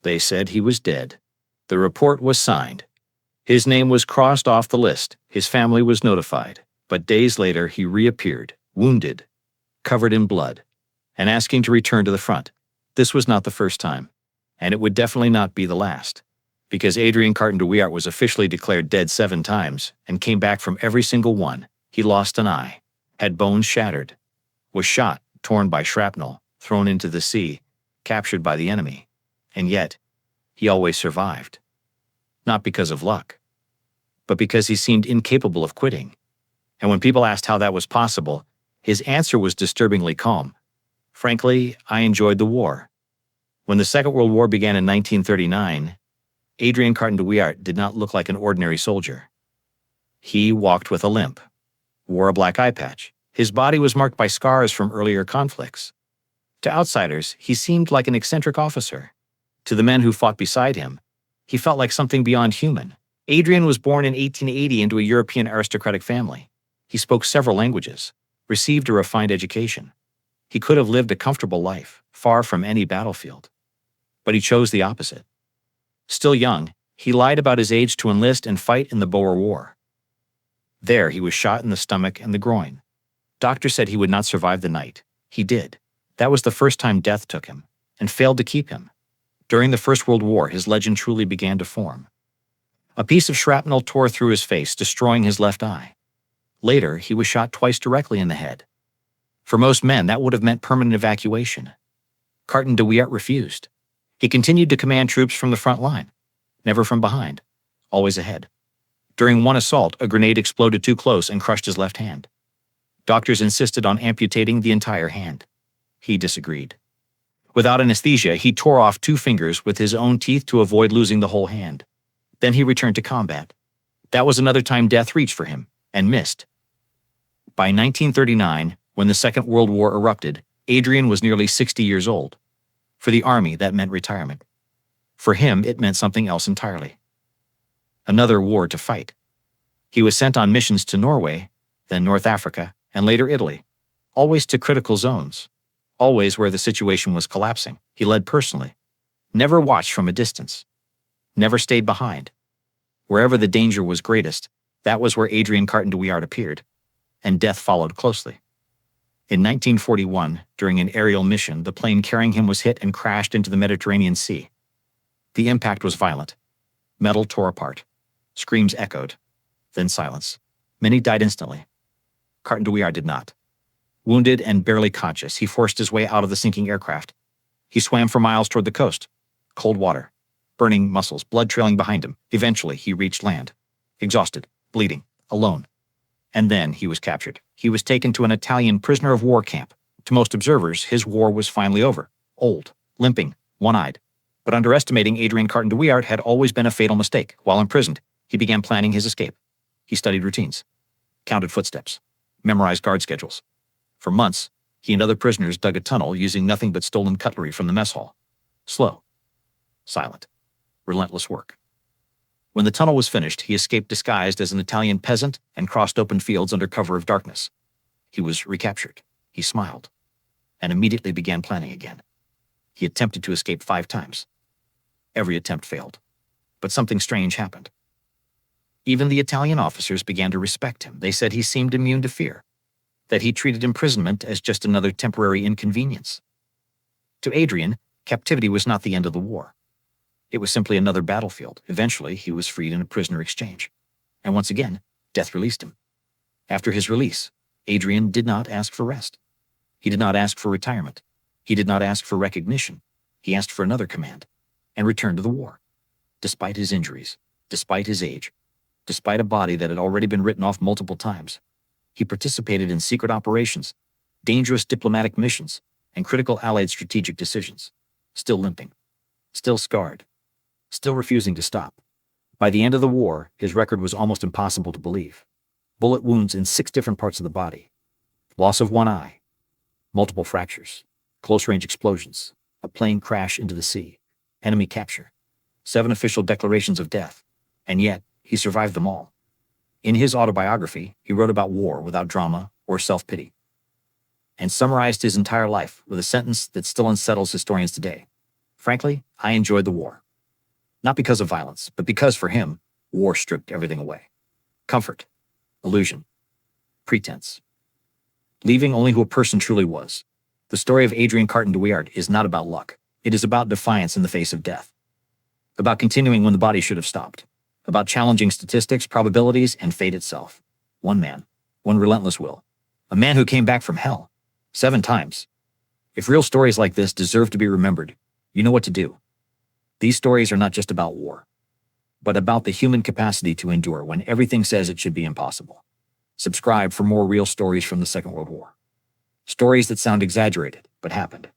They said he was dead. The report was signed. His name was crossed off the list. His family was notified. But days later, he reappeared, wounded, covered in blood, and asking to return to the front. This was not the first time, and it would definitely not be the last, because Adrian Carton de Wiart was officially declared dead 7 times and came back from every single one. He lost an eye, had bones shattered, was shot, torn by shrapnel, thrown into the sea, captured by the enemy, and yet he always survived. Not because of luck, but because he seemed incapable of quitting. And when people asked how that was possible, his answer was disturbingly calm. Frankly, I enjoyed the war. When the Second World War began in 1939, Adrian Carton de Wiart did not look like an ordinary soldier. He walked with a limp, wore a black eye patch. His body was marked by scars from earlier conflicts. To outsiders, he seemed like an eccentric officer. To the men who fought beside him, he felt like something beyond human. Adrian was born in 1880 into a European aristocratic family. He spoke several languages, received a refined education. He could have lived a comfortable life, far from any battlefield. But he chose the opposite. Still young, he lied about his age to enlist and fight in the Boer War. There, he was shot in the stomach and the groin. Doctors said he would not survive the night. He did. That was the first time death took him, and failed to keep him. During the First World War, his legend truly began to form. A piece of shrapnel tore through his face, destroying his left eye. Later, he was shot twice directly in the head. For most men, that would have meant permanent evacuation. Carton de Wiart refused. He continued to command troops from the front line, never from behind, always ahead. During one assault, a grenade exploded too close and crushed his left hand. Doctors insisted on amputating the entire hand. He disagreed. Without anesthesia, he tore off 2 fingers with his own teeth to avoid losing the whole hand. Then he returned to combat. That was another time death reached for him, and missed. By 1939, when the Second World War erupted, Adrian was nearly 60 years old. For the Army, that meant retirement. For him, it meant something else entirely. Another war to fight. He was sent on missions to Norway, then North Africa, and later Italy, always to critical zones, always where the situation was collapsing. He led personally, never watched from a distance, never stayed behind. Wherever the danger was greatest, that was where Adrian Carton de Wiart appeared, and death followed closely. In 1941, during an aerial mission, the plane carrying him was hit and crashed into the Mediterranean Sea. The impact was violent. Metal tore apart. Screams echoed. Then silence. Many died instantly. Carton de Wiart did not. Wounded and barely conscious, he forced his way out of the sinking aircraft. He swam for miles toward the coast. Cold water, burning muscles, blood trailing behind him. Eventually, he reached land. Exhausted, bleeding, alone. And then he was captured. He was taken to an Italian prisoner of war camp. To most observers, his war was finally over. Old, limping, one-eyed. But underestimating Adrian Carton de Wiart had always been a fatal mistake. While imprisoned, he began planning his escape. He studied routines, counted footsteps, memorized guard schedules. For months, he and other prisoners dug a tunnel using nothing but stolen cutlery from the mess hall. Slow, silent, relentless work. When the tunnel was finished, he escaped disguised as an Italian peasant and crossed open fields under cover of darkness. He was recaptured. He smiled, and immediately began planning again. He attempted to escape 5 times. Every attempt failed, but something strange happened. Even the Italian officers began to respect him. They said he seemed immune to fear, that he treated imprisonment as just another temporary inconvenience. To Adrian, captivity was not the end of the war. It was simply another battlefield. Eventually, he was freed in a prisoner exchange. And once again, death released him. After his release, Adrian did not ask for rest. He did not ask for retirement. He did not ask for recognition. He asked for another command, and returned to the war. Despite his injuries, despite his age, despite a body that had already been written off multiple times, he participated in secret operations, dangerous diplomatic missions, and critical Allied strategic decisions. Still limping, still scarred, still refusing to stop. By the end of the war, his record was almost impossible to believe. Bullet wounds in 6 different parts of the body, loss of one eye, multiple fractures, close-range explosions, a plane crash into the sea, enemy capture, 7 official declarations of death, and yet he survived them all. In his autobiography, he wrote about war without drama or self-pity, and summarized his entire life with a sentence that still unsettles historians today. Frankly, I enjoyed the war. Not because of violence, but because for him, war stripped everything away. Comfort, illusion, pretense. Leaving only who a person truly was. The story of Adrian Carton de Wiart is not about luck. It is about defiance in the face of death. About continuing when the body should have stopped. About challenging statistics, probabilities, and fate itself. One man, one relentless will. A man who came back from hell 7 times. If real stories like this deserve to be remembered, you know what to do. These stories are not just about war, but about the human capacity to endure when everything says it should be impossible. Subscribe for more real stories from the Second World War. Stories that sound exaggerated, but happened.